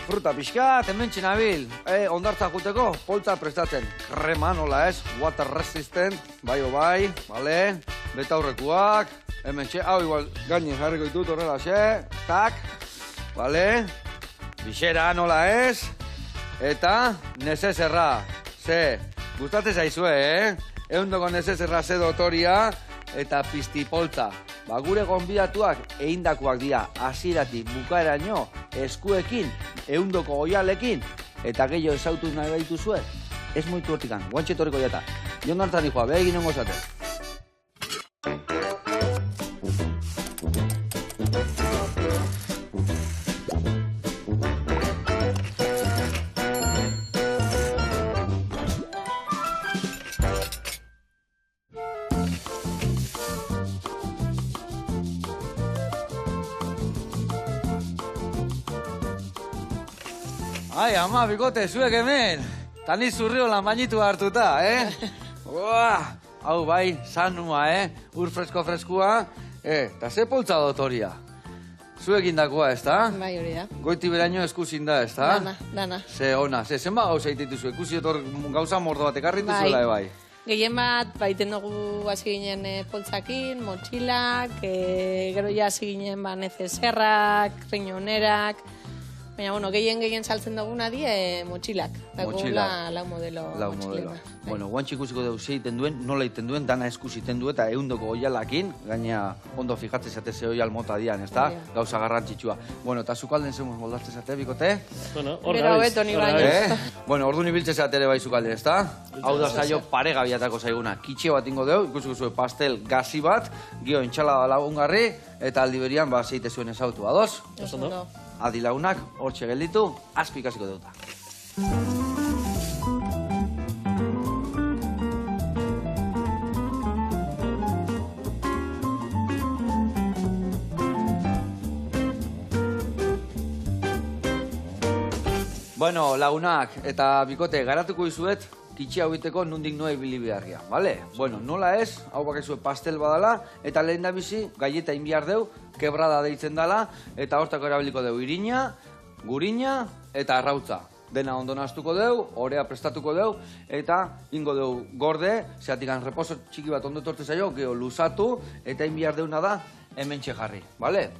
Fruta pixkat, hemen txinabil. Ondartza juteko, poltza prestatzen. Krema nola ez, water resistant, bai o bai, bale. Betaurrekuak, hemen txe, hau igual gainen jarriko ditut horrela xe, tak, bale. Bixera nola ez, eta nezezerra, ze, gustatzen zaizue, Eundoko nezezerra ze dotoria, eta piztipoltza. Ba, gure gonbidatuak eindakoak dira hasieratik bukaeraino eskuekin, Eundoko goialekin, eta gehiago esautu nahi baituzue, ez moitu hortikan, guantxe torriko jata. Jon hartzan joa, beha egin ongo zate. Ai, ama, bikote, zuek hemen. Tani zurriola mainitu hartuta, Hau bai, sanua, Ur fresko-freskua. Eta ze poltza dotoria. Zuek indakoa, ez da? Bai, hori da. Goiti beraino eskusin da, ez da? Dana. Ze ona, zenba gauza egiten zu, ikusi otor gauza mordo bat ekarritu zuela, bai. Gehien bat, baiten dugu hasi ginen poltzakin, motxilak, gero ja hasi ginen nezezerrak, riñonerak. Baina, bueno, gehien saltzen duguna die motxilak. Motxilak. Lau modelo. Bueno, guantxe ikusiko dugu ze egiten duen, nola egiten duen, dana eskus egiten du eta Eundoko goialakin, gaina ondo fijatzen zate ze oial mota dian, ez da? Gauza garrantzitsua. Bueno, eta zukalden zemuz moldatzen zate, bikote? Bueno, hor Bera hobeto ni baino. Bueno, ordu nibiltzen zate ere bai zukalden, ez da? Hau da zailo paregabiatako zaiguna. Kitxe bat ingo dugu, ikusiko zuen pastel gazi bat, gio entxalada lagungarri, eta aldi berian, zeite zuen ezautu, ados? Ondo. Adilaunak, hortxe gelditu, azpi ikasiko duta. Bueno, lagunak eta bikote, garatuko izuet, kitxe hau biteko nundik noa ibili beharria, bale? Bueno, nola ez, hau bakizue pastel badala, eta lehen da bizi, gaieta inbiar deu, kebrada deitzen dela, eta hortako erabiliko deu irina, gurina eta arrautza. Dena ondo naztuko deu, orea prestatuko deu, eta ingo deu gorde, zeatikan reposo txiki bat ondo etortzen zaio, geho luzatu, eta inbiar deuna da, hemen jarri, bale?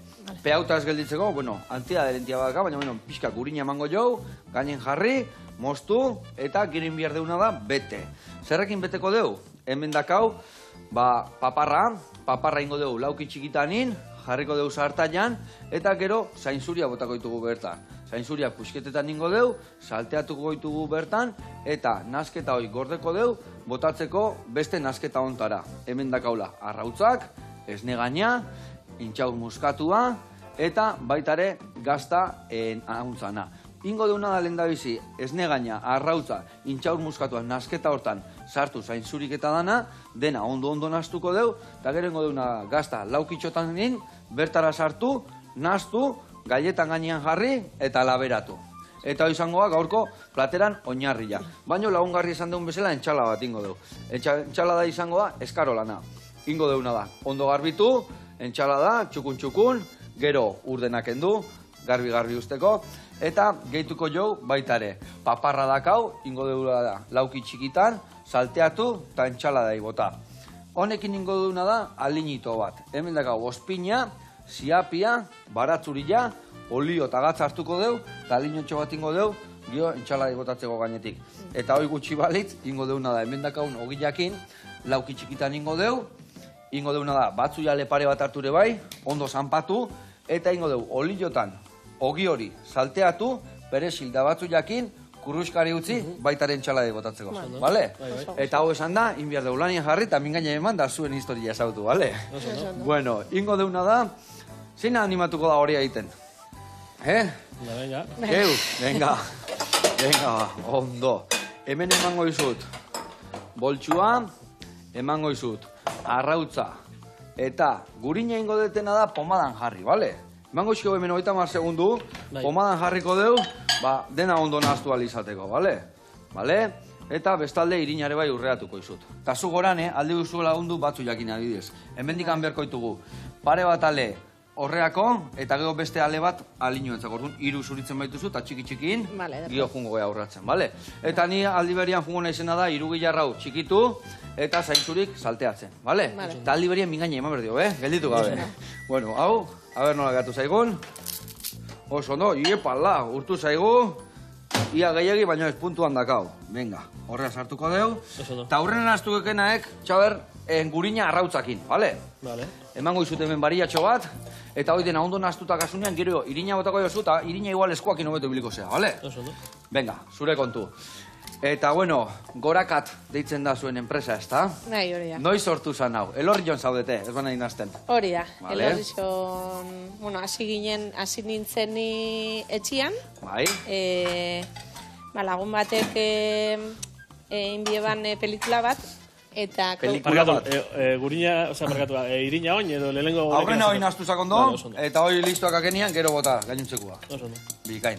Peauta ez gelditzeko, bueno, antia derentia badaka, baina, bueno, pixka gurina emango jau, gainen jarri, moztu, eta gero inbiar deuna da, bete. Zerrekin beteko deu? Hemen dakau, paparra ingo deu lauki txikitanin, jarriko deu sartainan, eta gero zainzuria botako ditugu bertan. Zainzuria pusketetan ingo deu, salteatuko ditugu bertan, eta nasketa hori gordeko deu, botatzeko beste nasketa ontara. Hemen dakaula, arrautzak, esne gaina, intxaur muskatua, eta baitare gazta ahuntzana. Ingo deuna da lehen da bizi, esne gaina, arrautza, intxaur muskatua, nasketa hortan, sartu zainzurik eta dena ondo naztuko deu, eta gero ingo deuna gazta laukitxotan egin, bertara sartu, naztu, gaietan gainean jarri eta laberatu. Eta izangoa gaurko plateran oinarria. Baina lagungarri esan deun bezala entxala bat ingo deu. Entxala da izangoa eskarolana. Ingo deuna da, ondo garbitu, entxala da, txukun, gero urdenak endu, garbi usteko, eta gehituko jau baitare. Paparra dakau, ingo deula da, lauki txikitan, salteatu eta entxala da ibota. Honekin ingo deuna da, alinito bat. Hemen dakau, ospina, ziapia, baratzurila, olio eta gatza hartuko deu, eta alinotxo bat ingo deu, gio entxala ibotatzeko gainetik. Eta hoi gutxi balitz, ingo deuna da, hemen dakaun ogilakin, lauki txikitan ingo deuna da, batzu jale pare bat harture bai, ondo zanpatu, eta ingo deu, oliotan, ogi hori salteatu, perezil da batzu jakin, kurruskari utzi, baitaren txalade botatzeko, bale? Eta hau esan da, inbiar deu lanien jarri, eta mingaina eman da zuen historia esautu, bale? Bueno, ingo deuna da, zein animatuko da hori egiten? Venga, ondo. Hemen emango izut, boltsua, emango izut, arrautza, eta gurina ingo detena da pomadan jarri, bale? Emango izko hemen 30 segundu, pomadan jarriko deu, dena ondo naztu alizateko, bale? Eta bestalde irinare bai urreatuko izut. Eta zu gorane, alde duzuela lagundu batzu jakin adibidez. Hemendik hanberko ditugu, pare bat ale horreako, eta gero beste ale bat alinuentzak. Orduan, 3 zuritzen baituzu, eta txiki-txikin, Vale, gio jungo goia aurratzen, bale? Eta ni aldi berian jungo naizena da, 3 gilarrau txikitu, eta zaintzurik salteatzen, bale? Vale. Eta aldi berian mingaina eman berdio, gelditu gabe. Bueno, hau, a ber nola gatu zaigun. Oso ondo, iepala, urtu zaigu. Ia gehiagi, baina ez puntuan dakau. Venga, horrea sartuko deu. Eta aurrenen astu ekenaek, Txaber, gurina arrautzakin, bale? Vale. Emango izut hemen bariatxo bat, eta hoi dena ondo nastuta kasunean, gero irina botako jozu, eta irina igual eskuakin hobeto biliko zea, bale? Oso ondo. Venga, zure kontu. Eta, bueno, Gorakat deitzen da zuen enpresa, ezta? Bai, hori da. Noiz sortu zan hau? Elorrion zaudete, ez baina inazten. Hori da. Vale. Elorrizon, bueno, hasi nintzen ni etxian. Bai? Lagun batek inbieban pelikula bat, eta... Pelikula bat. Gurina, osea, markatu, irina oin edo lehengo... Aurrena hori nastu zakondo, Vale, oso ondo. eta hori listoak akenian, gero bota, gainuntzekua. Oso ondo. Bikain.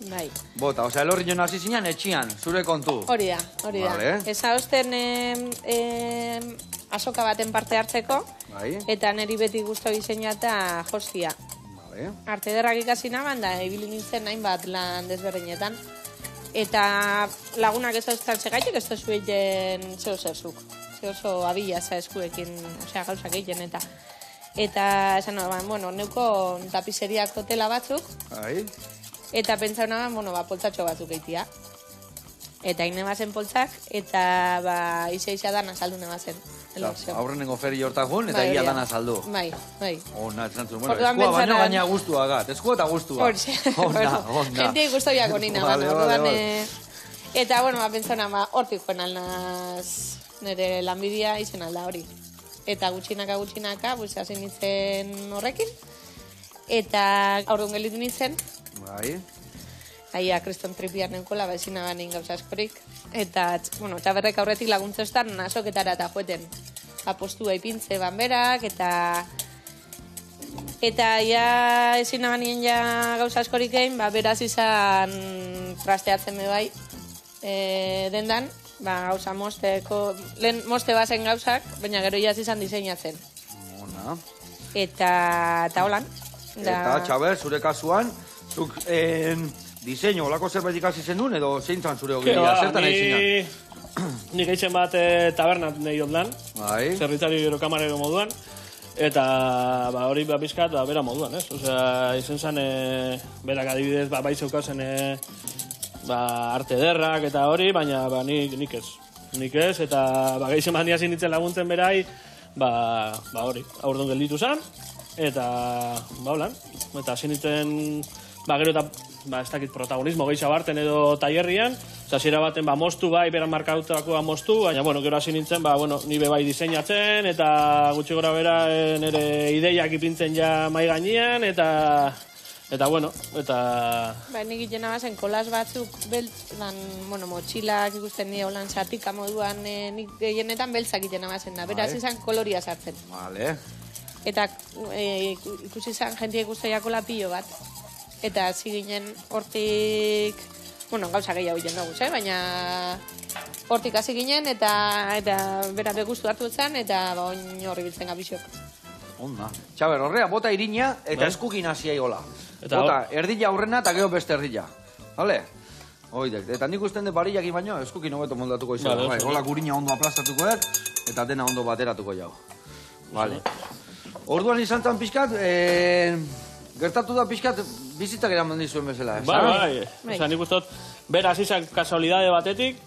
Bai. Bota, osea, elorrion hasi zinean etxian, zure kontu. Hori da, hori da. Vale. Eza osten azoka baten parte hartzeko, Bai? eta niri beti guztu diseinata jostia. Vale. Arte ederrak ikasi naban, da ibili nintzen hainbat lan desberdinetan. Eta lagunak ez dauztan segaitek, ez dazu egiten zehozezuk. Zehozo abila za eskuekin, osea, gauzak egiten eta... Eta, esan naban, bueno, neuko tapizeriak hotela batzuk, Bai? eta pentsau naban, bueno, poltsatxo batzuk eitia. Eta ine bazen poltsak, eta isa dan azaldu nebazen. Aurrenengo feri hortakun, eta Bai, egia hori da. dana saldu. Bai, bai. Ona, esan zuen, bueno, Orduan eskua baino pentsaran- gaina guztua gat, eskua eta guztua. Horixe. Ona, ona. Jentia ikustoiak onina, Vale, bano. vale, Orduan, vale. eta, bueno, pentsona, hortik joan alnaz nire lanbidea izen alda hori. Eta gutxinaka, pues, hasi nintzen horrekin. Eta aurrun gelitu nintzen, Bai? aia kriston tripian neukola, ezin abanin gauza askorik. Eta, bueno, Txaberrek aurretik laguntzostan nasoketara eta joeten. Apostua ipintze banberak, eta ja ezin abanien ja gauza askorik egin, beraz izan trasteatzen be bai dendan, gauza mosteko, lehen moste bazen gauzak, baina gero ja izan diseinatzen. Ona. Eta holan. Eta, Txaber, zure kasuan, zuk diseinu, olako zerbait ikasi zenun, edo zein zan zure hogeia, zertan eixinan? Nik eitzen bat tabernat nahi dut lan, Bai? zerritari gero kamarero moduan, eta hori bizkat bera moduan, ez? Osea, izen zen, berak adibidez, bai zeukauzen arte derrak eta hori, baina nik ez. Nik ez, eta gehien bat niazin nintzen laguntzen berai, hori, aurdon gelditu zen, eta holan, eta hasi nintzen, gero eta, ez dakit protagonismo gehiago harten edo tailerrian, zasiera baten moztu bai, beran markautako moztu, baina, bueno, gero hasi nintzen, ni bai diseinatzen, eta gutxi gora bera nire ideiak ipintzen ja mai gainean, eta bueno, eta... Nik egiten abazen kolas batzuk motxilak ikusten nire holan zatika moduan nik gehienetan beltzak egiten abazen da. Beraz izan koloria sartzen. Vale. Eta ikusi izan jentia ikustoiako lapillo bat. Eta hasi ginen hortik, gauza gehiago egiten dugu, baina hortik hasi ginen eta bera begustu hartu zen eta oin horri biltzen gabizok. Onda. Txaber, horrea, bota irina eta Bai. eskukin hasia igola. Eta Bota, erdila aurrena eta gero beste erdila. Vale? Oidek, eta nik usten de barillakin baino, eskukin hobeto moldatuko izan. Vale, Bai, oso. hola gurina ondo aplastatuko ez, eta dena ondo bateratuko jau. Vale. Orduan izan zan pixkat, gertatu da pixkat, bizitzak eraman dizuen bezala, ez? Bai. Bai. Osa, nik ustot, beraz izan kasualidade batetik,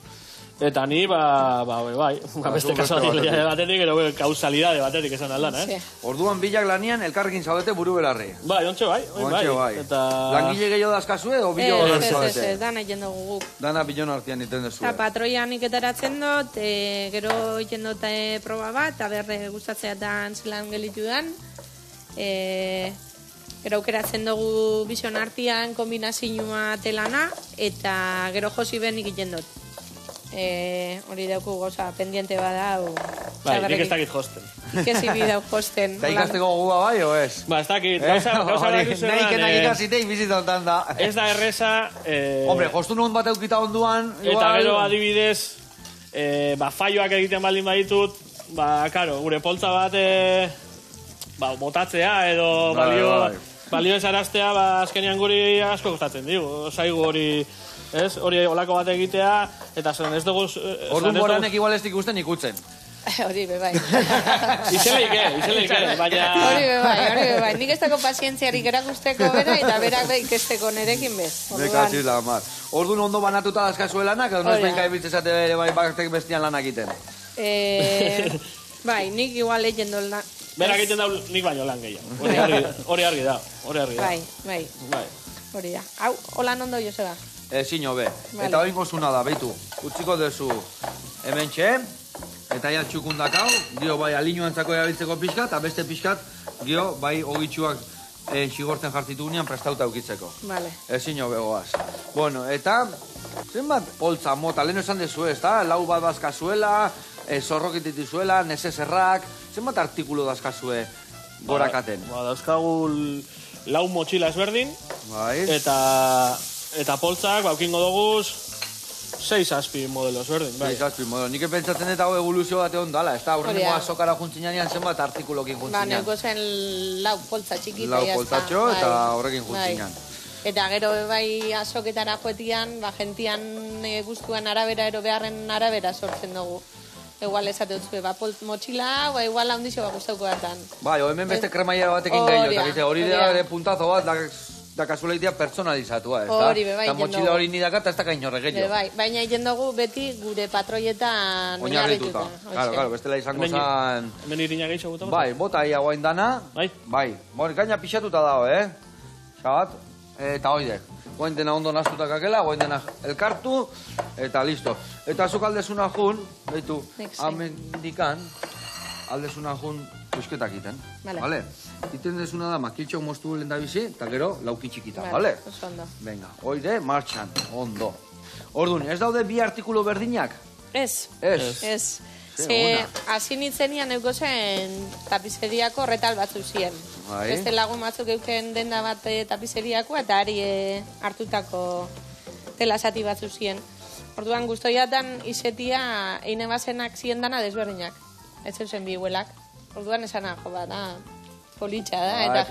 eta ni, beste kasualidade batetik, ero kausalidade batetik esan aldan, Sí. Orduan bilak lanian elkarrekin zaudete buru belarri. Bai, ontxe bai. Ontxe bai. Eta... Langile gehiago dazkazu edo bilo Ez, zaudete? dan egiten dugu guk. Dana bilon artean iten dezu. Eta patroian iketaratzen dut, gero egiten dut proba bat, eta berre gustatzeatan zelan gelitu dan. Gero aukeratzen dugu bizion artean kombinazioa telana, eta gero josi ben egiten dut. Hori dauku goza pendiente bada. Bai, nik ez dakit josten. Ikesi bidau josten. Eta ikasteko gogua bai, o ez? Ez dakit, gauza Hori, bat nahi kenak ikasitei bizitzontan da. ez da erreza... Hombre, jostu nun bat eukita onduan, Eta gero adibidez, faioak egiten baldin baditut, karo, gure poltza bat botatzea edo balio esaraztea, azkenean guri asko kostatzen digu, zaigu hori, ez? Hori olako bat egitea, eta zen ez dugu... Orduan boranek igual ez ikusten ikutzen. Hori bebai. Izeleike, baina... Hori bebai. Nik ez dago pazientziarik erakusteko bera, eta berak ikesteko nerekin bez. Bekatzi la mar. Orduan ondo banatuta dazkazue lanak, edo noiz benka ebiltzezate bai batek bestian lanak egiten? Bai, nik igual egin dolna. Berak egiten dau nik baino lan gehiago. Hori argi da. Bai. Hori da. Hau, holan ondo Joseba. Ezin hobe. Eta hori gozuna da, beitu. Utziko dezu hemen txe, eta ja txukundakau, gio bai alinuantzako erabiltzeko pixkat, eta beste pixkat, gio bai ogitxuak xigortzen jartitu gunean prestauta eukitzeko. Vale. Ezin hobe goaz. Bueno, eta, zenbat poltza mota, lehen esan dezu ez, da? Lau bat dazkazuela, zorrokititi zuela, neseserrak, zenbat artikulu dazkazue gorakaten? Dauzkagu lau motxila ezberdin, eta poltzak, baukingo doguz, 6 modelo ezberdin. 6 modelo. Nik pentsatzen eta hau evoluzio bat egon dala, ez da? Horrengo azokara juntzinean zenbat artikulokin juntzinean. Neko zen lau poltza txikita, lau poltzatxo eta horrekin juntzinean. Eta gero bai azoketara joetian, gentian guztuan arabera, ero beharren arabera sortzen dugu. Igual esate dut motxila, igual handixo bat guztauko datan. Bai, hemen beste kremaia batekin gehiago, hori da puntazo bat, da kasualitea personalizatua, ez da? Hori, bai, eta motxila hori nidaka eta ez da kainorre gehiago. Bai, baina egin dugu beti gure patroietan oinarrituta. Claro, bestela izango zan... Hemen irina gehiago bota? Bai, bota ia guain dana. Bai, gaina pixatuta dago, Xabat, eta hoide. Guain dena ondo naztutak akela, guain dena elkartu, eta listo. Eta azuk aldezuna jun, behitu, amendikan, aldezuna jun pusketak iten, bale? Iten dezuna da, makiltxok moztu lehen da bizi, eta gero, lauki txikita, bale? Venga, hoide, martxan, ondo. Orduan, ez daude bi artikulu berdinak? Ez. Ze, hasi nitzenian eukozen tapizeriako retal batzu ziren. Beste lagun batzuk euken denda bat tapizeriako eta ari hartutako telasati batzu ziren. Orduan guztoiatan izetia eine bazenak ziren dana desberdinak. Ez zen bi huelak. Orduan esana jo bat, politxa da. Eta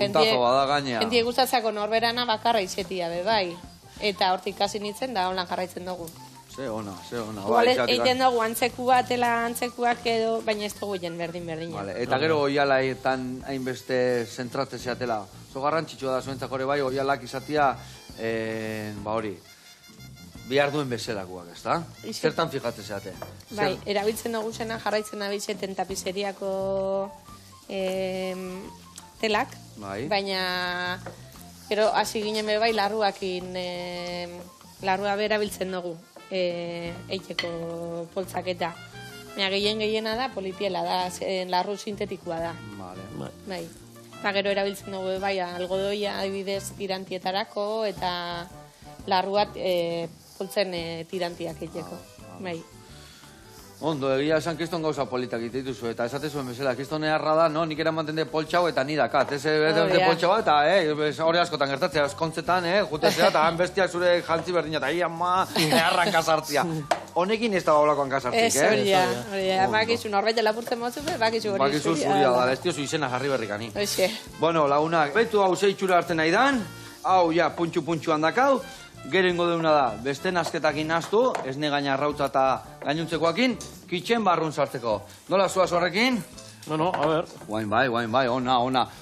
jentie gustatzako norberana bakarra izetia, bai. Eta hortik hasi nintzen da onlan jarraitzen dugu. Ze ona. Eiten dugu antzeku bat, antzekuak edo, baina ez dugu jen berdin. Eta gero oialaetan hainbeste zentrate zeatela. Zo garrantzitsua da zuentzak hori bai, oialak izatea, hori, bihar duen bezalakoak, ez da? Zertan fijatze zeate? Bai, erabiltzen dugu zena jarraitzen abizeten tapizeriako telak, baina gero hasi ginen bai larruakin, larrua berabiltzen dugu. Eiteko poltzaketa. Gehiena da, polipiela da, larru sintetikoa da. Bai. Eta gero erabiltzen dugu, bai, algodoia adibidez tirantietarako, eta larruat poltzen tirantiak eiteko. Bai. Ondo, egia esan kiston gauza politak iteituzu, eta esate zuen bezala, kiston eharra da, no, nik eramanten de poltxau eta nidakat, ez de poltxau eta, hori askotan gertatzea, eskontzetan, jutezea, eta han bestia zure jantzi berdina, eta ia eharran kasartzia. Honekin ez da baulakoan kasartzik, Ez hori, bakizu norbait lapurtzen motzu, bakizu hori zuria da, ez tiozu izena jarri berrikani. Oixe. Bueno, lagunak, betu hau zeitxura hartzen nahi dan, hau ja, puntxu handakau, gerengo deuna da, beste nazketakin naztu, ez negaina arrautza eta gainuntzekoakin, kitxen barrun sartzeko. Nola zuaz horrekin? No, a ber. Guain bai, ona.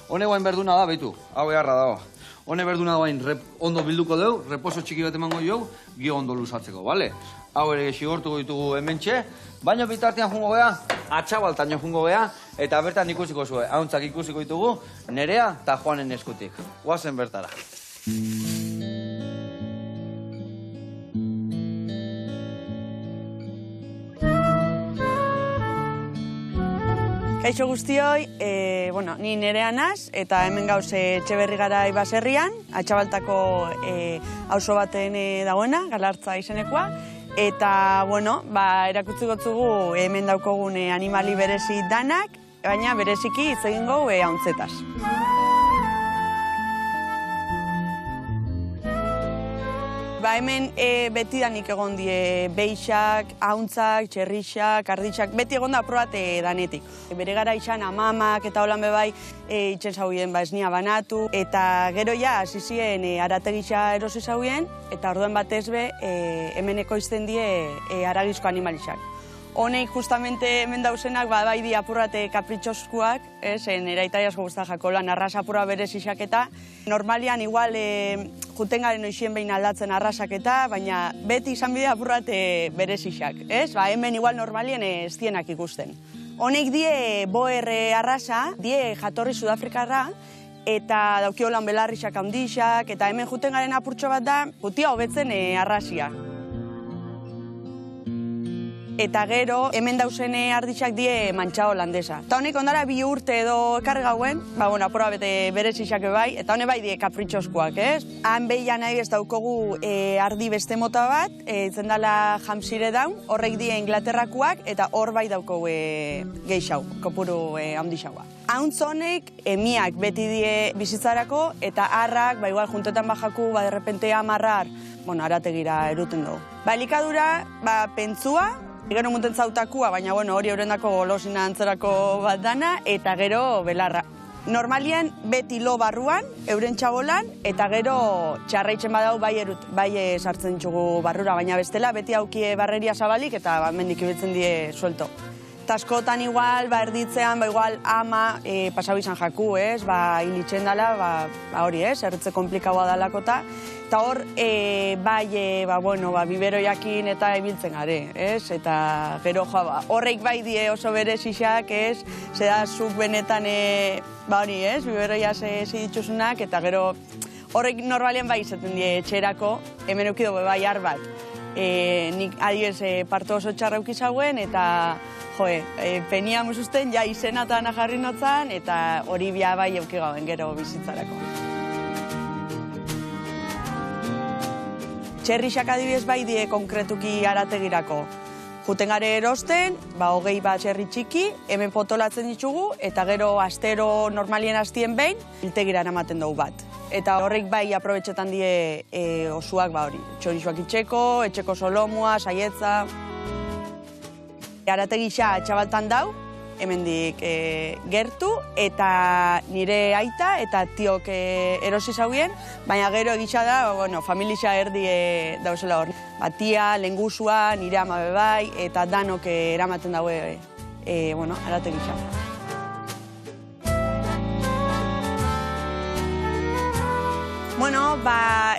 Hone guain berduna da, behitu, hau eharra dago. Hone berduna guain ondo bilduko deu, reposo txiki bat emango jau, gio ondo luzatzeko, bale? Hau ere xigortuko ditugu hementxe, baina bitartean jungo gea, atxabaltaino jungo gea, eta bertan ikusiko zuen, hauntzak ikusiko ditugu, Nerea eta Juanen eskutik. Guazen bertara. Kaixo guztioi, ni Nerea naz, eta hemen gauze Etxeberri Garai baserrian, Atxabaltako auzo baten dagoena, Galartza izenekoa, eta, erakutsi gotzugu hemen daukogun animali berezi danak, baina bereziki hitz egingo hauntzetaz. Hemen betidanik egon die beixak, hauntzak, txerrixak, arditxak, beti egon da aprobate danetik. Bere gara izan amamak eta holan bebai itxen zauien esnia banatu, eta gero ja hasi ziren arategisa erosi zauen, eta orduen batez be hemen ekoizten die aragizko animalixak. Honek justamente hemen dauzenak bai di apurrate kapritxoskuak, eraita asko guztat jakolan, arras apurra berezixak eta normalian igual juten garen oizien behin aldatzen arrasaketa, baina beti izan bide apurrate berezixak, hemen igual normalien ez dienak ikusten. Honek die boer arrasa, die jatorri Sudafrikarra, eta daukiolan belarrixak handixak, eta hemen juten garen apurtxo bat da, jutia hobetzen arrasia. Eta gero, hemen dauzen arditxak die mantxa holandesa. Eta honek ondara 2 urte edo ekarri gauen, apura bete berezixak bai, eta hone bai die kapritxoskoak, Han behian nahi ez daukogu ardi beste mota bat, itzen dela Hampshire Down, horrek die Inglaterrakoak, eta hor bai daukogu geixau, kopuru handixaua. Hauntz honek, emiak beti die bizitzarako, eta harrak, igual juntetan bajaku, derrepente amarrar, arategira eruten dugu. Elikadura, pentsua, gero munten zautakua, baina hori eurendako golosina antzerako bat dana, eta gero belarra. Normalien beti lo barruan, euren txabolan, eta gero txarraitzen badau bai sartzen txugu barrura, baina bestela beti aukie barreria zabalik eta mendik ibiltzen die suelto. Eta askotan igual, erditzean, igual ama pasau izan jaku, hilitzen dela, hori, erritze komplikaua dalakota. Eta hor, bibero jakin eta ibiltzen gare, eta gero horreik bai die oso berezixak, zeda zuk benetan, bibero jase ziditzuzunak, eta gero horreik normalien bai izaten die etxerako, hemen eukido bai har bat. Nik adiez parto oso txarra eukizauen, eta penia musuzten, ja izenatan jarri notzan, eta hori bia bai eukigauen gero bizitzarako. Txerrixak adibidez bai die konkretuki arategirako. Juten gare erosten, 20 bat txerri txiki, hemen potolatzen ditugu, eta gero astero normalien hastien behin, biltegira eramaten dugu bat. Eta horrek bai aprobetxetan die osuak hori. Txorixoak etxeko solomua, saietza. Arategisa txabaltan dau, hemendik gertu, eta nire aita eta tiok erosi zauen, baina gero egisa da, familia erdi dauzela hor. Tia, lengusua, nire ama bebai, eta danok eramaten daue, arategisa.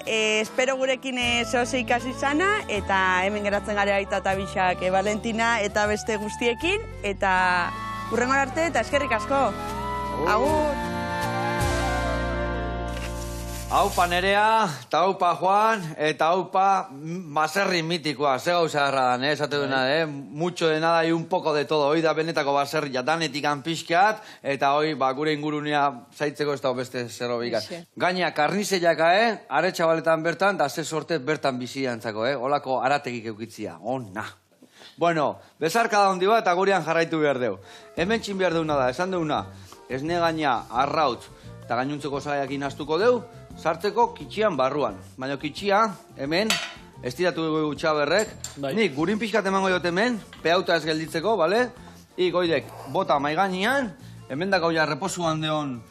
Espero gurekin zehose ikasi izana, eta hemen geratzen gare aita eta bixak Valentina eta beste guztiekin, eta hurrengor arte eta eskerrik asko. Agur! Aupa Nerea, eta aupa Juan, eta aupa baserri mitikoa, ze gauza erradan, esate duena, mucho de nada y un poco de todo, hoi da benetako baserri jadanetik anpixkeat, eta hoi gure ingurunea zaitzeko ez da beste zerro bikat. Gaina, karnizeiaka, are txabaletan bertan, da ze sorte bertan biziantzako, holako arategik eukitzia, ona. Bueno, bezarka da hondi bat, eta gurean jarraitu behar deu. Hemen txin behar deuna da, esan deuna, esne gaina arrautz, eta gainuntzeko zaiak inaztuko deu, sartzeko kitxian barruan. Baina kitxia, hemen, estiratu dugu txaberrek. Nik gurin pixkat emango jot hemen, peauta ez gelditzeko, bale? Goidek, bota maiganian, hemen dako ja reposuan deon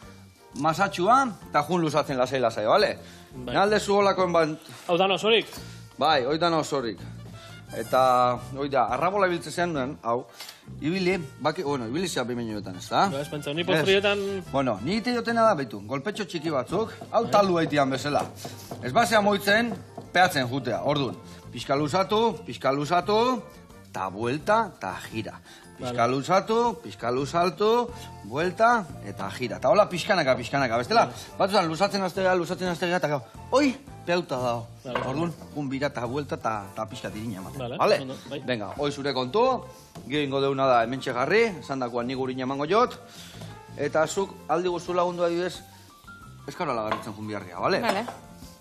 masatxua, eta jun luzatzen lasai, bale? Nalde zu holakoen bat... Hau dan osorik? Bai, hoi dan osorik. Eta, hoi da, arrabola ibiltze zen duen, hau, ibili zea bimeño jotan, ez da? Ez pentsa, ni postrietan... Ni ite jotena da, betu, golpetxo txiki batzuk, hau talu haitian bezala. Ez basea moitzen, peatzen jutea, orduan. Pixka luzatu, ta buelta, ta gira. Pixka luzatu, buelta, eta gira. Ta hola pixkanaka, bestela? Batuzan, luzatzen aztega, eta gau, oi, peuta dao. Orduan, bira eta buelta eta pixka tirina ematen. Bale? Venga, hoi zure kontu, gehingo deuna da hemen txegarri, esan dakoan nik urina emango jot, eta zuk aldi guztu lagundu adibidez, eskara lagarritzen biharria, bale?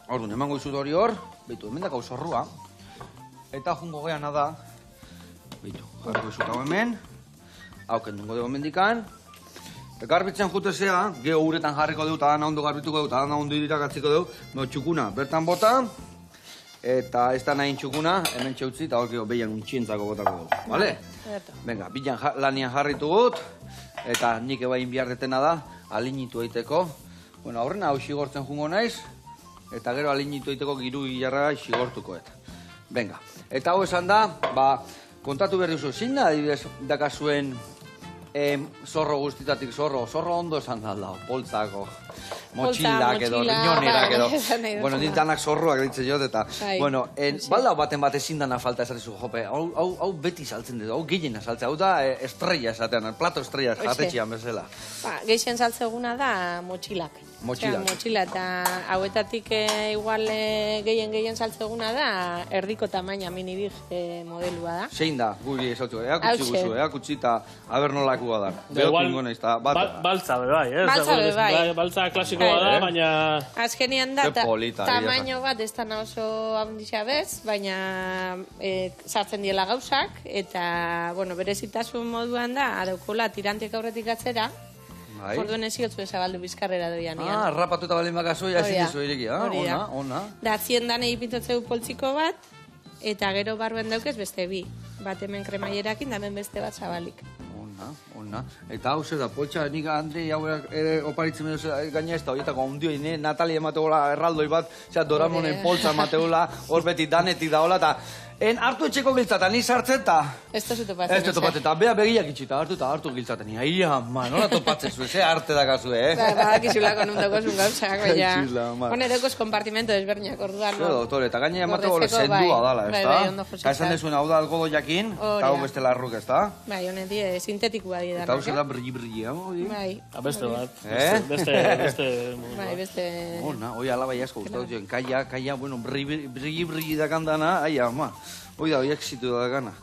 Orduan, emango izut hori hor, behitu, hemen dakau zorrua, eta jungo geana da, behitu, jarriko izut hau hemen, hau kendungo dugu mendikan, eta garbitzen jutezea, geho uretan jarriko dugu, eta dana ondo garbituko dugu, eta dana ondo irakatziko dugu, txukuna bertan bota, eta ez da nahi txukuna, hemen txautzi, eta horkio behian untxientzako botako dugu, bale? Venga, bilan lanian jarritu gut, eta nik ebain behar detena da, alinitu eiteko. Bueno, aurrena hau xigortzen jungo naiz, eta gero alinitu eiteko giru gilarra xigortuko eta. Venga, eta hau esan da, kontatu behar duzu, zein da, adibidez, dakazuen zorro guztitatik zorro ondo esan da, poltzako, motxilak edo, riñonerak edo. Bueno, danak zorroak ditzen jot, eta, bueno, balda baten bat ezin dana falta esatezu, jope, hau beti saltzen dut, hau gehiena saltzen, hau da estrella esatean, plato estrella jatetxean bezala. Gehien saltzeguna da motxilak. Motxila, eta hauetatik igual gehien saltzeguna da erdiko tamaina minibig modelua da. Zein da, guri esautu, eakutsi guzu, eakutsi eta aber nolakua da. Baltza bebai, baltza klasikoa da, baina... Azkenian da, tamaino bat ez da oso handixea bez, baina sartzen diela gauzak, eta, bueno, berezitasun moduan da, adaukola tirantek aurretik atzera, orduen eziotzu ezabaldu bizkarrera doian. Rapatu eta balin bakazu, ezin dizu ireki, ona. Da, ziendan egipintotzeu poltsiko bat, eta gero barruen daukez beste bi. Bat hemen kremaierakin, da hemen beste bat zabalik. Ona. Eta hau zer da, poltsa, nik Andrei hau oparitzen edo gaina ez da, horietako ondioi, Natalia emategola erraldoi bat, Doramonen poltsa emategola, hor beti danetik daola, eta hartu etxeko giltzatan, ni sartzen eta... Ez da zu topatzen. Ez da topatzen, eta bea begiak itxita, hartu giltzatan. Ai, ama, nola topatzen zu, ze arte dakazu, Badakizulako nun dagoesun gauzak, baina... Hone dekoz kompartimento desberniak orduan, no? Doktore, eta gaina emateko zendua dala, ez da? Eta esan dezuen hau da algodo jakin, eta hau beste larruk, ez da? Bai, honen die, sintetikua die da. Eta hau zela brilli, Bai. Beste bat, beste... Ona, hoi alabai asko gustatu zuen, kaia, bueno, brilli dakandana, ai, ama. Hoi da, hoi exitu da gana.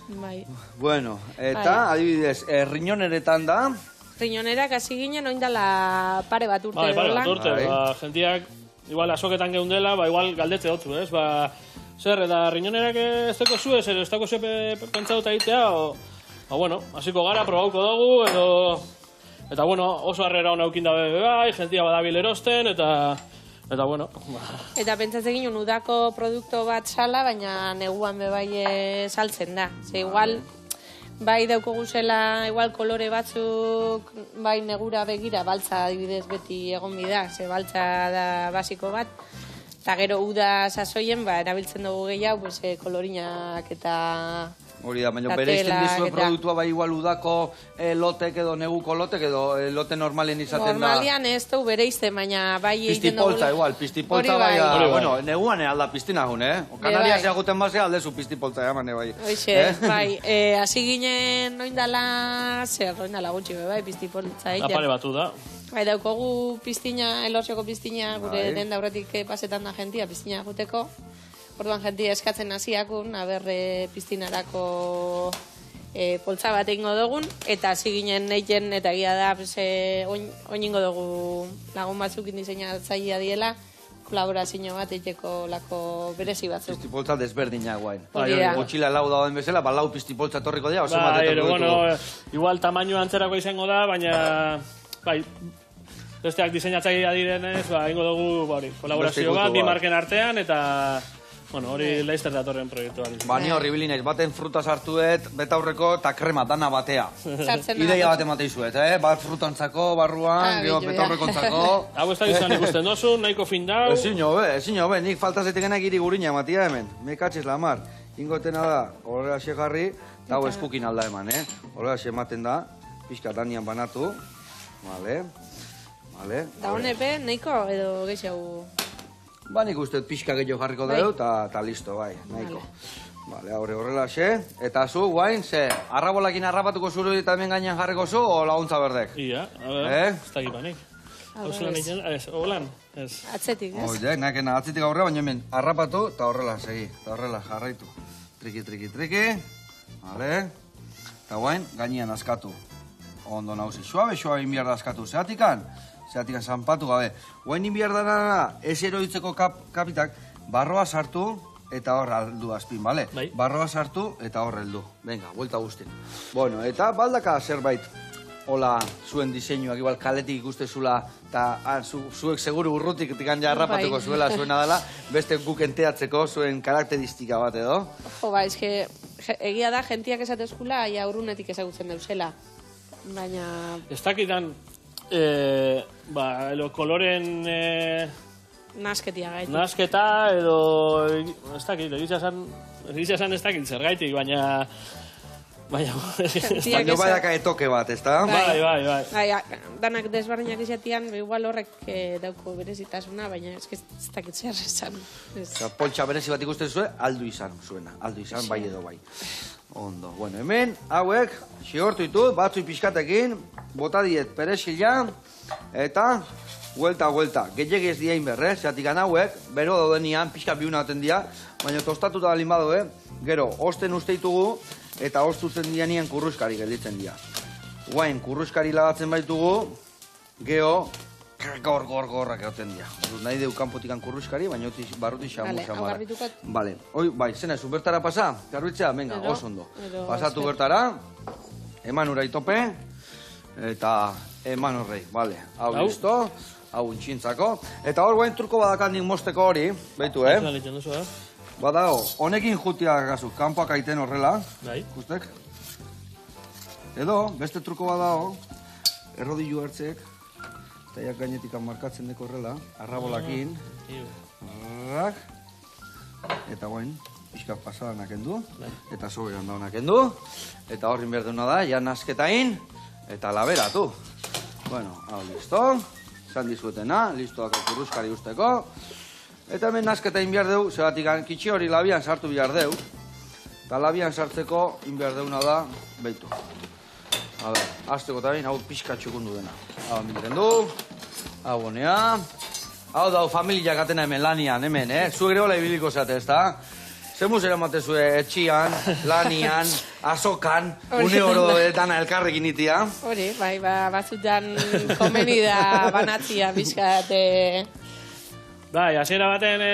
Bai. Bueno, eta, adibidez, riñoneretan da? Riñonerak hasi ginen, oindala pare bat urte. Pare bat urte, gentiak, igual, asoketan geundela, igual galdetze hotzu, ez? Zer, eta riñonerak ez deko zu, ez deko zu pentsatuta egitea, bueno, hasiko gara, probauko dugu, edo... Eta, bueno, oso harrera hona eukin dabe bai, jentia badabil erosten, eta bueno... Eta pentsatzen ginen udako produkto bat sala, baina neguan bebai saltzen da. Ze igual, bai dauko guzela, igual kolore batzuk, bai negura begira, baltza adibidez beti egon bida, ze baltza da basiko bat. Eta gero uda sasoien, erabiltzen dugu gehiago, kolorinak eta... Hori da, baina bereizten dizue produktua bai igual udako lotek edo neguko lotek edo lote normalen izaten da... Normalian ez du bereizten, baina bai egiten dugu... Pistipoltza igual, pistipoltza bai... Bueno, neguan alda piztina gun, Kanarias eguten bazea aldezu pistipoltza eman, bai. Hoxe, bai, hasi ginen oindala gutxi, bai, pistipoltza egiten. Apare batu da. Bai, daukogu piztina, elortzeko piztina, gure den daurretik pasetan da jentia piztina guteko. Orduan jentia eskatzen hasiakun, piztinarako poltza bat egingo dugun, eta hasi ginen neiten, eta gira da, oingo dugu lagun batzuk indizeinatzailea diela, kolaborazio bat eiteko lako berezi batzuk. Pistipoltza desberdinak guain. Motxila lau dauden bezala, lau pistipoltza torriko dira, oso matetan produktu. Igual tamaino antzerako izango da, baina... Bai, besteak diseinatzailea direnez, ingo dugu kolaborazio bat, bi marken artean, eta... Bueno, hori laizter datorren proiektuan. Ni horri bilinaiz, baten fruta sartuet, betaurreko eta krema dana batea. Ideia bat emateizuet, bat frutantzako, barruan, gero betaurrekontzako. Hau ez da izan ikusten dozu, nahiko fin dau. Ezin hobe, nik faltazetik giri gurina ematia hemen. Me katxiz lamar. Ingotena da, horrela xe jarri, eta hau eskukin alda eman, Horrela xe ematen da, pixka danian banatu. Vale. Da honepe, nahiko edo gehiago... Nik uste pixka gehiago jarriko dugu, eta listo, bai, nahiko. Vale, horrela xe. Eta zu, guain, arrabolakin arrapatuko zuru eta hemen gainean jarriko zu, o laguntza berdek? Ia, ez da gipanik. Holan, ez. Atzetik, ez? Oide, nakena atzetik aurrera, baina hemen arrapatu, eta horrela segi, eta horrela jarraitu. Triki. Vale. Eta guain, gainean askatu. Ondo nauzi, suabe inbiar da askatu. Zeratikan zanpatu gabe. Guain inbiar dana, ez eroitzeko kapitak, barroa sartu eta hor aldu azpin, bale? Barroa sartu eta hor heldu. Venga, vuelta guztin. Bueno, eta baldaka zerbait hola zuen diseinuak, igual kaletik ikustezula, eta zuek seguru urrutik tikan ja harrapatuko zuela zuena dela, beste guk enteatzeko zuen karakteristika bat edo. Jo, eske, egia da, jentiak esatezkula, ja urrunetik ezagutzen deusela. Baina... Ez dakitan, koloren... Nasketia gaitik. Nasketa edo... Ez dakit, egitza esan ez dakit zergaitik, baina... Baina badaka etoke bat, ez da? Bai. Danak desbardinak izatian, igual horrek dauko berezitasuna, baina ez dakit zer esan. Poltsa berezi bat ikusten zuen, aldu izan zuena. Aldu izan, bai edo bai. Ondo, bueno, hemen, hauek, xigortu ditut, batzui pixkatekin, bota diet peresila, eta... Huelta. Gehiagez diain berre, zeatik hauek, bero daudenian, pixka biuna aten dia, baina tostatuta balin badu, gero, osten usteitugu, eta ostutzen dianien kurruskari gelditzen dira. Guain, kurruskari lagatzen baitugu, geho, gorrak egoten dira. Nahi deu kanpotikan kurruskari, baina barruti xamu. Hau garbitukat. Bale, bai, zena, zu bertara pasa, garbitzea, venga, oso ondo. Pasatu bertara, eman urai tope, eta eman horrei, bale, hau listo. Hau intxintzako. Eta hor guain truko badakandik mosteko hori, behitu, Badago, honekin jutia gazu, kanpoak aiten horrela, justek. Edo, beste truko badago, errodilu hartzek, eta jak gainetik markatzen deko horrela, arrabolakin, eta guain, pixka pasadan nakendu, eta soberan da nakendu, eta horrin behar duena da, ja nasketain, eta laberatu. Bueno, hau listo. Zan dizuetena, listo dako kurruskari usteko. Eta hemen nasketa inbiar deu, zebatik kitxi hori labian sartu bihar deu. Eta labian sartzeko inbiar deuna da, behitu. A ber, azteko eta behin, hau pixka txukundu dena. Hau miren du, hau honea. Hau dau familiak atena hemen lanian, hemen, Zu ere hola ibiliko zate, ez da? Zemuz eramate zue etxian, lanian, azokan, une oro dana elkarrekin itia. Hori, bai, batzutan komeni da banatzia bizkat. Bai, hasiera baten,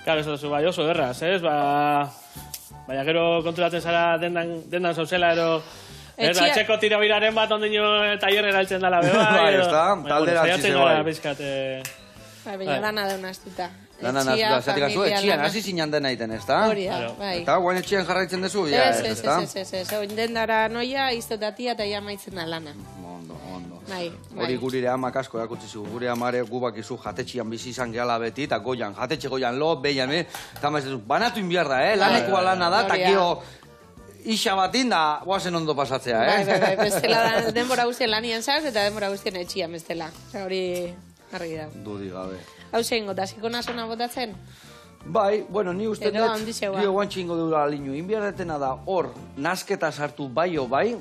claro, eso bai oso erraz, ez? Baina gero konturatzen zara dendan zauzela, ero... Etxeko tirabiraren bat ondino tailerrera altzen dela beba. Bai, ez da, taldera altzize bai. Baina dana dauna astuta. Etxian, hasi zinan dena iten, ez da? Hori da, bai. Eta guain etxian jarraitzen dezu, ez da? Ez, dendara noia, iztotatia eta jamaitzen da lana. Ondo. Hori gurire amak asko erakutsi zu, gure amare gubakizu jatetxian bizi izan gehala beti, eta goian, jatetxe goian lo, behian, eta maizetu, banatu inbiar da, lanekoa lana da, eta gio isa batin da, guazen ondo pasatzea, Bai, bestela denbora guztien lanien zaz, eta denbora guztien etxian bestela. Hori argi da. Dudi gabe. Hau zein gota, ziko nazona botatzen? Bai, bueno, ni uste dut, dio guantxingo dura alinu, inbiardetena da hor nasketa sartu bai,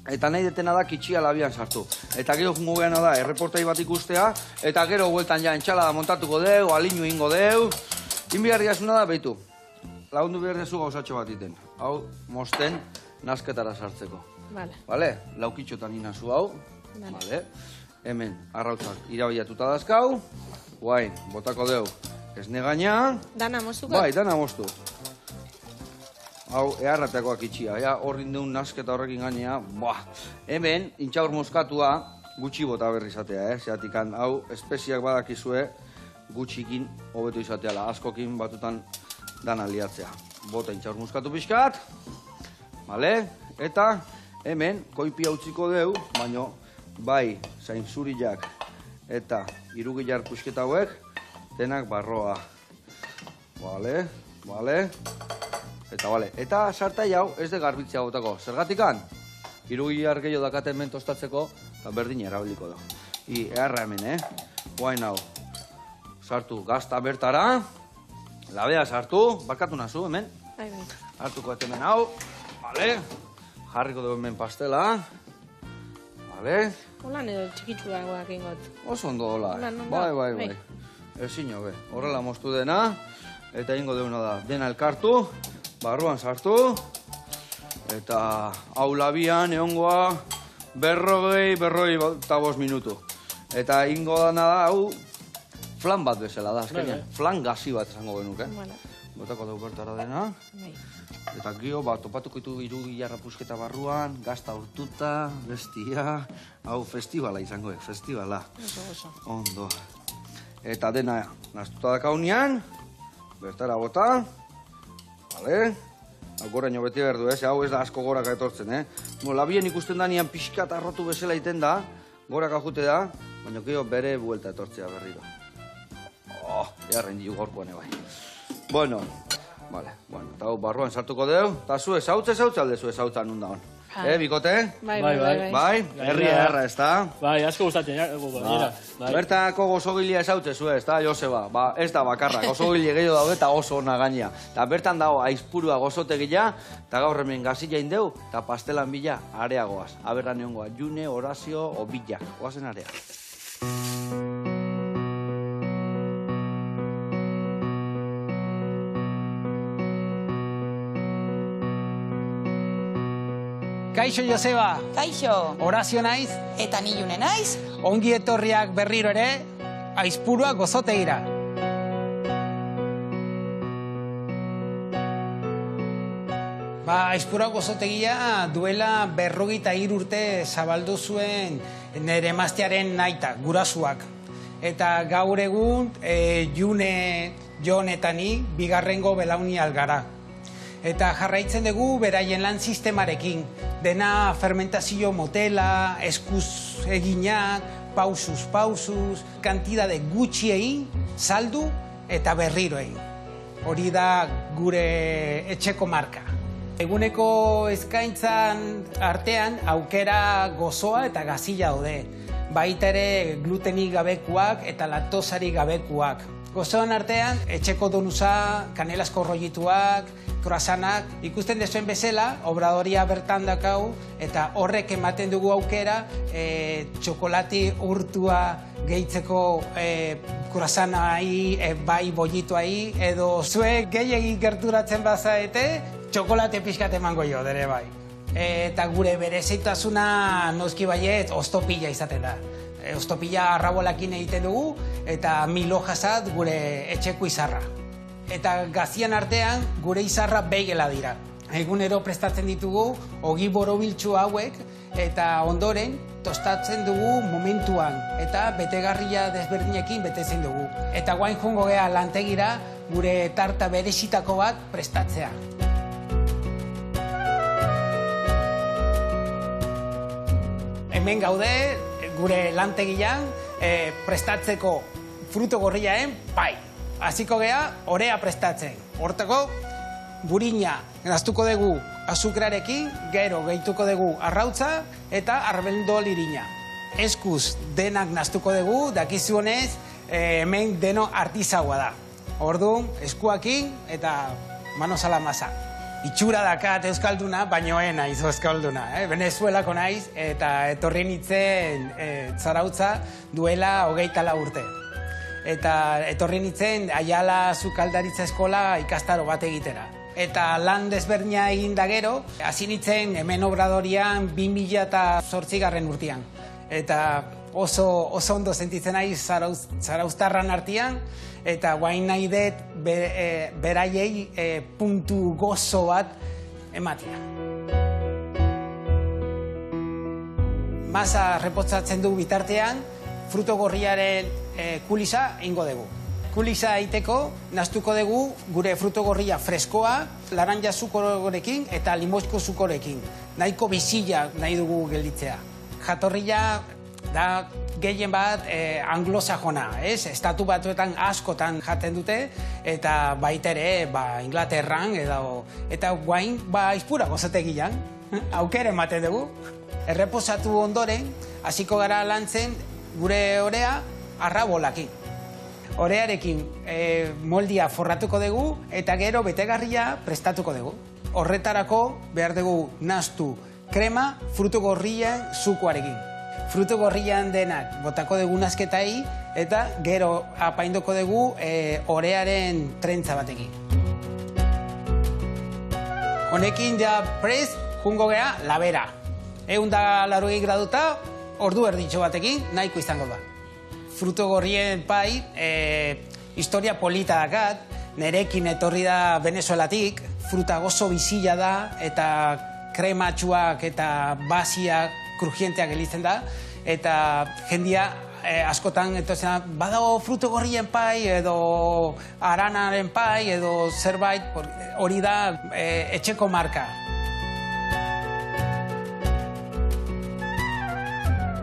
eta nahi detena da kitxia labian sartu. Eta gero jungo geana da, erreportai bat ikustea, eta gero hueltan ja entxalada montatuko deu, alinu ingo deu. Inbiardiazuna da, behitu, lagundu behar dezu gauzatxo bat iten. Hau, mosten, nasketara sartzeko. Vale, laukitxotan inazu hau. Vale. Hemen, arrautzak irabaiatuta dazkau. Guain, botako deu, esne gaina. Dana moztuko? Bai, dana moztu. Hau, eharrateakoak itxia, horrin deun nasketa horrekin gainea. Hemen, intxaur mozkatua gutxi bota berri izatea, zeatikan, hau, espeziak badakizue gutxikin hobetu izateala, askokin batutan dana liatzea. Bota intxaur mozkatu pixkat, eta hemen, koipia utziko deu, baino, bai, zainzuriak eta irugilar pusketa hauek, denak barroa. Eta sartai hau ez de garbitzea botako. Zergatikan, irugilar gehiago dakaten hemen tostatzeko, eta berdin erabiliko da. Eharra hemen, guain hau. Sartu gazta bertara, labea sartu, barkatu nazu hemen. Hartuko eta hemen hau, jarriko dugu hemen pastela. Holan edo txikitsua guak ingot. Oso ondo hola. Bai. Ezin hobe. Horrela moztu dena. Eta ingo deuna da. Dena elkartu. Barruan sartu. Eta hau labian egongoa berroi eta 5 minutu. Eta ingo dana da hau flan bat bezala da. Flan gazi bat esango genuke. botako dugu bertara dena. Eta gio, topatuko ditu 3 gilarra pusketa barruan, gazta urtuta, bestia, hau festivala izango, festivala. Oso. Ondo. Eta dena, naztuta dakaunean, bertara bota, bale? Goraino beti berdu, hau ez da asko goraka etortzen, Labien ikusten da nian pixka eta arrotu bezala iten da, goraka jute da, baina gio bere buelta etortzea berriro. Earren diu gorkoan bai. Bueno, eta hau barruan sartuko deu, eta zu ezautze aldezu ezautza nun da hon. Bikote? Bai. Herri erra, ez da? Bai, asko gustatzen, Bertako gozogilia ezautze zu, ez da, Joseba? Ez da bakarra, gozogile gehiago daude eta oso ona gaina. Eta bertan dago aizpurua gozotegia, eta gaur hemen gazila indeu, eta pastelan bila areagoaz. Aberra neongoa, June, Horazio, Obila. Oazen area. Kaixo, Joseba. Kaixo. Horazio naiz. Eta ni June naiz. Ongi etorriak berriro ere, aizpurua gozotegira. Aizpurua gozotegia duela 43 urte zabaldu zuen nere emaztearen naita, gurasuak. Eta gaur egun, June, Jon eta ni, bigarrengo belauni algara. Eta jarraitzen dugu beraien lan sistemarekin. Dena fermentazio motela, eskuz eginak, pausuz, kantidade gutxiei, saldu eta berriro egin. Hori da gure etxeko marka. Eguneko eskaintzan artean aukera gozoa eta gazila daude. Baita ere glutenik gabekuak eta laktosarik gabekuak. Gozoan artean etxeko donusa, kanelazko rollituak, croissantak, ikusten dezuen bezala, obradoria bertan dakau, eta horrek ematen dugu aukera, txokolati urtua gehitzeko croissantai, bai bollituai, edo zuek gehiagik gerturatzen bazaete, txokolate pixkat emango jo, dere bai. Eta gure berezeitasuna noski baiet, oztopila izaten da. Oztopila arrabolakin egiten dugu, eta milo jasat gure etxeko izarra. Eta gazian artean gure izarra beigela dira. Egunero prestatzen ditugu ogi borobiltsu hauek eta ondoren tostatzen dugu momentuan eta betegarria desberdinekin betetzen dugu. Eta guain joango gea lantegira gure tarta berezitako bat prestatzea. Hemen gaude gure lantegian prestatzeko fruto gorriaen pai. Hasiko gea, orea prestatzen. Hortako, burina naztuko dugu azukrarekin, gero gehituko dugu arrautza eta arbendol irina. Eskuz denak naztuko dugu, dakizuenez, hemen deno artizaua da. Orduan, eskuakin eta manos a la masa. Itxura dakat euskalduna, baino naiz euskalduna. Venezuelako naiz eta etorri nintzen zarautza duela 24 urte. Eta etorri nintzen Aiala Sukaldaritza Eskola ikastaro bat egitera. Eta lan desberdina egin da gero, hasi nintzen hemen obradorian 2008 urtean. Eta oso ondo sentitzen nahi zarauztarran artean, eta guain nahi dut beraiei puntu gozo bat ematea. Masa repotzatzen du bitartean, fruto gorriaren kulisa ingo dugu. Kulisa egiteko, naztuko dugu gure fruto gorria freskoa, laranja zukorekin eta limozko zukorekin. Nahiko bizila nahi dugu gelditzea. Jatorria da gehien bat anglosajona, estatu batuetan askotan jaten dute, eta baita ere Inglaterran, eta guain aizpura gozategian, aukere ematen dugu. Erreposatu ondoren, hasiko gara lantzen gure orea arrabolakin. Orearekin moldia forratuko dugu eta gero betegarria prestatuko dugu. Horretarako behar dugu naztu krema frutu gorrian zukuarekin. Frutu gorrian denak botako dugu nazketai eta gero apainduko dugu orearen trentza batekin. Honekin ja prest jungo gea labera. 180 graduta ordu erditxo batekin nahiko izango da. Fruto gorrien pai, historia polita dakat, Nerekin etorri da Venezuelatik, fruta gozo bizila da, eta krematxuak eta basiak, krujienteak gelitzen da, eta jendia askotan badago fruto gorrien pai, edo aranaren pai, edo zerbait, hori da etxeko marka.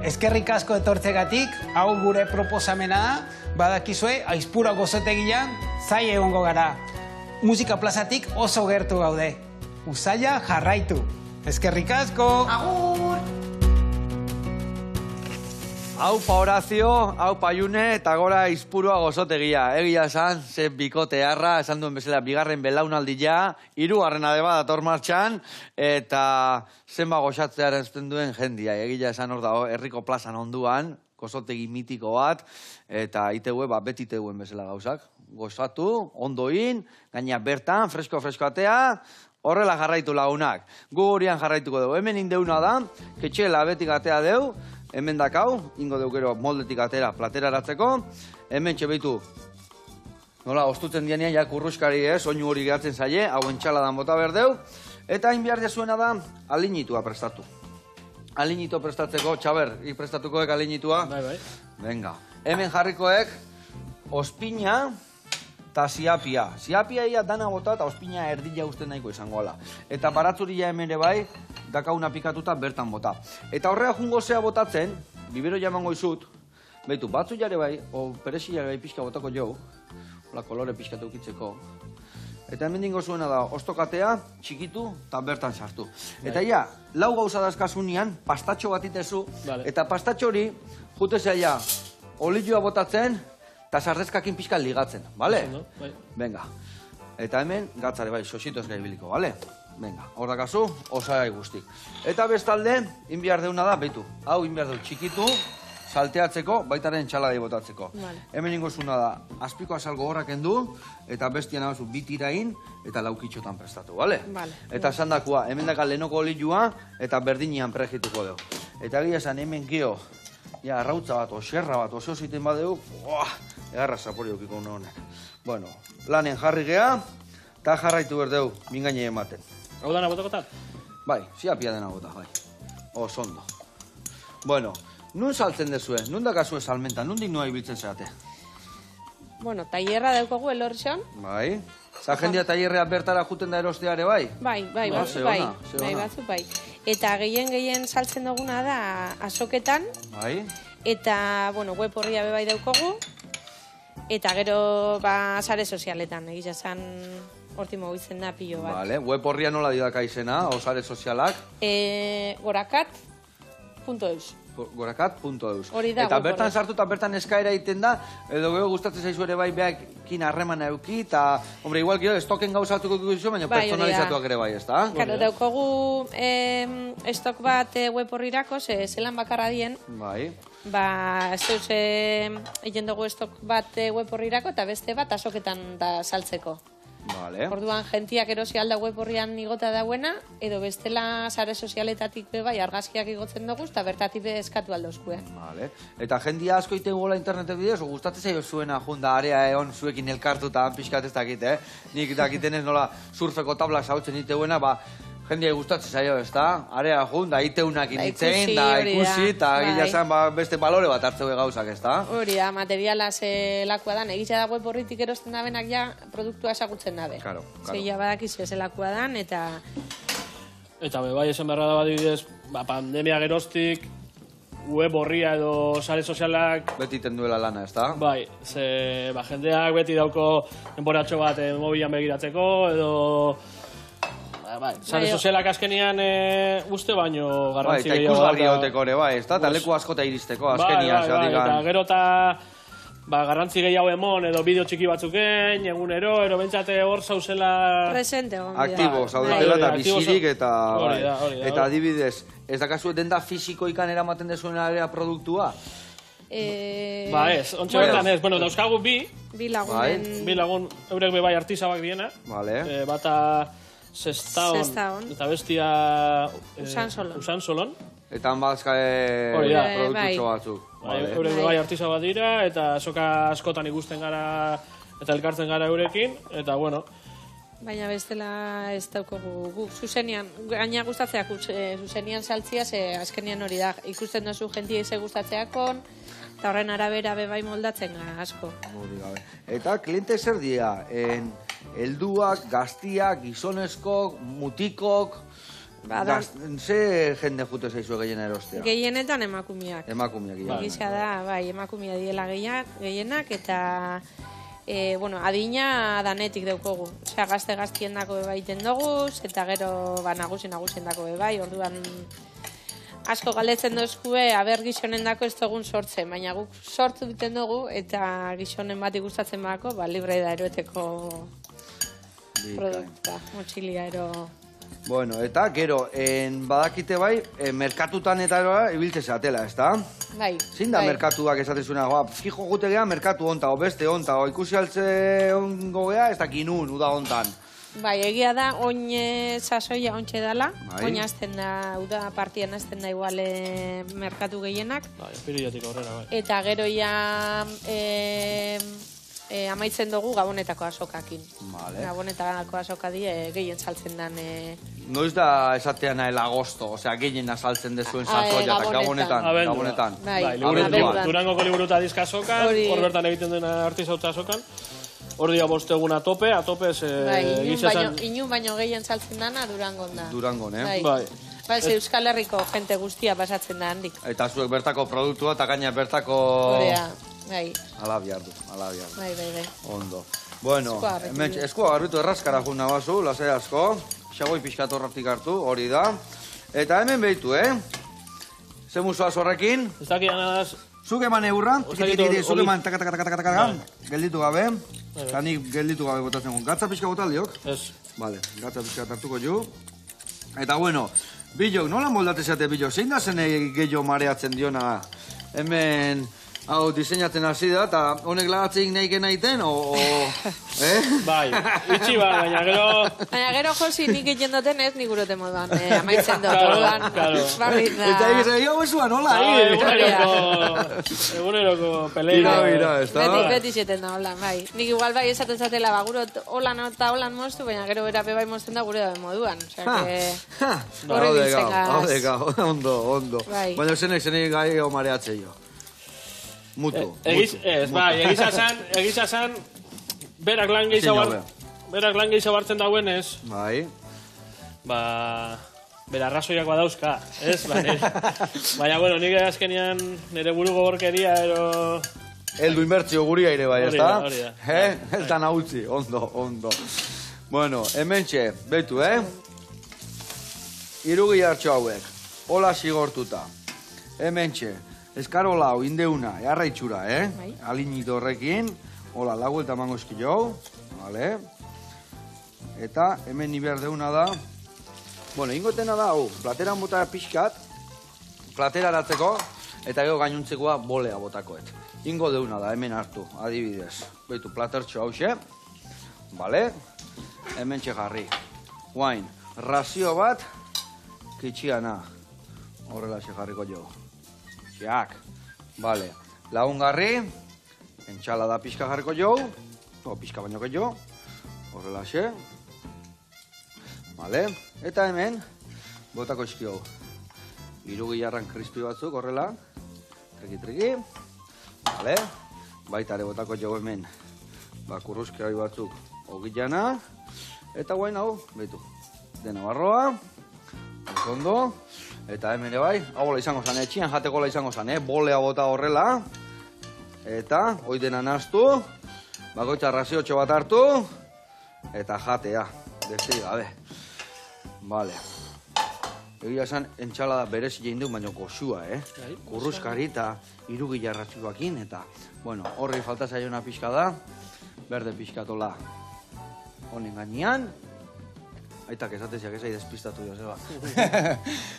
Eskerrik asko etortzegatik, hau gure proposamena da, badakizue, Aizpura gozotegian zai egongo gara. Musika plazatik oso gertu gaude. Usaia jarraitu. Eskerrik asko! Agur! Aupa Horazio, aupa June, eta gora Aizpurua gozotegia. Egia esan, ze bikotearra, esan duen bezala, bigarren belaunaldia, hirugarrena deba dator martxan, eta zenba goxatzearen zuten duen jendia. Egia esan hor dago, herriko plazan onduan, gozotegi mitiko bat, eta ITV, beti ITVen bezala gauzak. Gozatu, ondoin, gaina bertan, fresko atea, horrela jarraitu lagunak. Gu horian jarraituko dugu. Hemen indeuna da, ketxela betik atea deu, hemen dakau, ingo deu gero moldetik atera plateraratzeko, hemen txebeitu, nola, ostutzen dianean, ja kurruskari soinu hori gehatzen zaie, hau entxaladan bota berdeu, eta hain behar jazuena da, alinitua prestatu. Alinitua prestatzeko, Txaber, prestatukoek alinitua? Bai. Venga, hemen jarrikoek, ospina, eta ziapia. Ziapia ia dana bota eta ospina erdila usten nahiko izango ala. Eta baratzuria hemen ere bai, dakauna pikatuta bertan bota. Eta horrea jungo zea botatzen, bibero jamango izut, behitu, batzu jare bai, o peresi jare bai pixka botako jau, hola kolore pixka teukitzeko. Eta hemen dingo zuena da, ostokatea, txikitu eta bertan sartu. Eta ia, lau gauza dazkasunean, pastatxo bat itezu, eta pastatxo hori, jute zeia, olioa botatzen, eta sarrezkakin pixka ligatzen, bale? Venga. Eta hemen, gatzare bai, sositoz gaibiliko, bale? Venga, hor dakazu, osagai guztik. Eta bestalde, inbiar deuna da, behitu. Hau inbiar deu txikitu, salteatzeko, baitaren txaladei botatzeko. Hemen ingozuna da, azpiko azalgo horrak endu, eta bestian hau bitirain, eta laukitxotan prestatu, bale? Eta esan dakua, hemen daka lehenoko olioa, eta berdinian prejituko dugu. Eta egia esan hemen gio, ja, arrautza bat, oserra bat, oso ziten badeu, egarra zaporiokiko honek. Bueno, lanen jarri geha, eta jarraitu berdeu, mingaine ematen. Hau dana botakotan? Bai, ziapia dena bota, bai. Osondo. Bueno, nun saltzen dezue, nun dakazue salmenta, nundik noa ibiltzen zeate? Bueno, tailerra daukagu elorrion. Bai. Za jendia tailerrea bertara juten da erosteare, bai? Bai, batzu bai. Eta gehien saltzen duguna da azoketan. Bai. Eta, bueno, web horria bebai daukagu. Eta gero, sare sozialetan, egiz esan horti mogitzen da pilo bat. Vale, web horria nola didaka izena, o sare sozialak? Gorakat.eus. Gorakat.eus. Hori da. Eta bertan sartu eta bertan eskaera egiten da, edo gero gustatzen zaizu ere bai behakin harremana euki, eta, hombre, igual gero estoken gauzatuko dizu, baina personalizatuak ere bai, ez da? Karo, daukagu estok bat web horrirako, zelan bakarra dien. Bai. Ez deuz egin dugu estok bat web horrirako, eta beste bat azoketan da saltzeko. Vale. Orduan, jentiak erosi alda web horrian igota dauena, edo bestela sare sozialetatik bai argazkiak igotzen dugu, eta bertatik eskatu aldozkuen. Vale. Eta jendia asko iten gola internetek bidez, o gustatzen zaio zuena junda area egon zuekin elkartu eta pixkat ez dakit, Nik dakiten ez nola surfeko tablak zautzen iteuena, jendia gustatzen zaio, ez da? Area junda, iteunak initzen, da ikusi, eta gila zen beste balore bat hartzeu gauzak, ez da? Hori da, materiala zelakua dan, egitza da web horritik erosten dabenak ja produktua esagutzen dabe. Claro. Zeia badakizu zelakua dan, eta... Eta bai esan beharra da badibidez, pandemia geroztik, web horria edo sare sozialak... Beti iten duela lana, ez da? Bai, jendeak beti dauko denboratxo bat mobilan begiratzeko, edo... Sare sozialak azkenian uste baino garrantzi gehiago. Eta ikusgarri hauteko ere, bai, ez da? Eta leku askota iristeko, azkenian. Eta gero eta garrantzi gehiago emon, edo bideo txiki batzuken, egunero, ero bentsate hor zauzela... Presente, aktibo, zaudetela eta bizirik, eta adibidez, ez dakazu denda fisiko ikan eramaten dezuen area produktua? Ez, ontsa bertan ez, bueno, dauzkagu bi lagun, eurek bebai artizabak diena, bata... Sestaon, eta bestia Usansolon. Eta hanbazka produktutxo batzuk. Eurek bai artiza bat dira, eta soka askotan ikusten gara eta elkartzen gara eurekin, eta bueno, Baina bestela ez daukogu guk zuzenean, gaina gustatzeak zuzenean saltzia, ze azkenean hori da, ikusten duzu jentia ize gustatzeakon, eta horren arabera bebai moldatzen asko. Hori gabe. Eta kliente zer dira? Helduak, gaztiak, gizonezkok, mutikok, ze jende jute zaizu gehien erostea? Gehienetan emakumeak. Emakumeak gehien. Gisa da, bai, emakumea diela gehienak, eta adina danetik daukogu. Osea, gaztien dako bebaiten dugu, eta gero nagusien dako bebai, orduan asko galetzen dozkue, aber gizonen dako ez dugun sortzen, baina guk sortu duten dugu, eta gizonen bat igustatzen bako, libre da eroeteko produkta, motxilia ero... Bueno, eta gero, badakite bai, merkatutan eta eroa ibiltze zatela, ez da? Bai. Zein da merkatuak esatezuna, fijo gute geha merkatu onta, o beste onta, o ikusi altze ongo geha, ez dakinun, uda ontan. Bai, egia da, oin sasoia ontxe dela, oin azten da, uda partian azten da igual merkatu gehienak. bai, espiriatik aurrera, bai. Eta gero ja amaitzen dugu gabonetako asokakin. Vale. Gabonetako asoka die gehien saltzen dan... Noiz da esatea nahi agosto, osea, gehien azaltzen dezuen sasoia, eta gabonetan. Bai, Durangoko liburuta dizka asokan, hor bertan egiten dena artizautza asokan, hor dia bosteguna atope inun baino gehien saltzen dana Durangon da. Durangon, Bai. Bai, Euskal Herriko jente guztia pasatzen da handik. Eta zuek bertako produktua, eta gaina bertako... Horea, bai. Ala bihardu. Bai. Ondo. Bueno, eskua garritu errazkara jun nabazu, lasai asko. Xagoi pixkat horretik hartu, hori da. Eta hemen behitu, Ze musuaz horrekin? Ez dakit anadaz... Zuk eman eurra, zuk eman gelditu gabe. Eta nik gelditu gabe botatzen gun. Gatza pixka bota aldiok? Ez. Vale, gatza pixka hartuko ju. Eta bueno, Bilok, nola moldatezate Bilok? Zein da zen gehiago mareatzen diona hemen... Hau, diseinatzen hasi da, eta honek lagatzeik nahike nahiten, Bai, itxi baina gero... Baina gero Josi nik egin duten ez, nik urote moduan, amaitzen dut. Claro. Eta egiz, hau nola, Eguneroko pelea. Mira, ez da? Beti zeten da, holan, bai. Nik igual bai esaten zatela, gurot holan eta holan moztu, baina gero bera bebai mozten da gure da moduan. Osea, horre biltzen gaz. Ondo. Baina zenek gai mareatzei jo. Mutu. Egisa zan, berak lan gehiago hartzen dauen ez. Bai. Bera arrazoiak badauzka, ez? Baina, bueno, nik azkenean nire buru gogorkeria, ero... Eldu inbertzio guria ere bai, ez da? Hori da. Ez da nautzi, ondo. Bueno, hemen txe, betu, Irugi hartxo hauek, hola sigortuta. Hemen txe. Eskarola hau, indeuna, earra itxura, Alinito horrekin, hola, lagu eta mango eskillo, vale. Eta hemen niber deuna da, bueno, ingotena da, plateran bota pixkat, platera aratzeko, eta gero gainuntzekoa bolea botakoet. Ingo deuna da, hemen hartu, adibidez. Beitu, platertxo hause, vale, hemen txegarri. Guain, razio bat, kitxiana, horrela txegarriko jo. Jak, bale, lagungarri, entxalada pixka jarriko jo, pixka bainoko jo, horrela xe, bale, eta hemen, botako eskio, irugi jarran krispi batzuk, horrela, triki, bale, baita ere botako jo hemen, kurruzki batzuk, ogillana, eta guain hau, behitu, dena barroa, ondo, eta hemen ere bai, hau izango zan, etxian jateko izango zan, bolea bota horrela, eta hoi dena naztu, bakoitza raziotxo bat hartu, eta jatea, beste gabe. Vale. Egia esan, entxalada berezi jein du, baina goxua, Kurruzkari eta irugi jarratxuakin, eta, bueno, horri falta zaiona pixka da, berde pixkatola honen gainean, aitak esateziak ezai despistatu Joseba.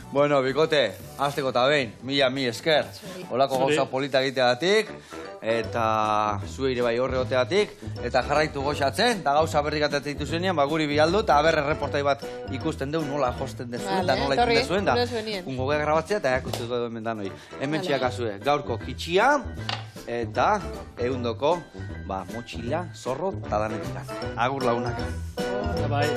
Bueno, bikote, azteko eta behin, mi esker. Olako gauza polita egiteatik, eta zue ere bai horre oteatik, eta jarraitu goxatzen, eta gauza berrik atatzen dituzuenean, guri bialdu, eta haber erreportai bat ikusten deu, nola josten dezuen, eta nola ikusten dezuen, da ungo geha grabatzea, eta jakustuko duen mendanoi. Hemen txiak azue, gaurko kitxia, eta ehundoko motxila, zorro eta danetik. Agur launak. Bai.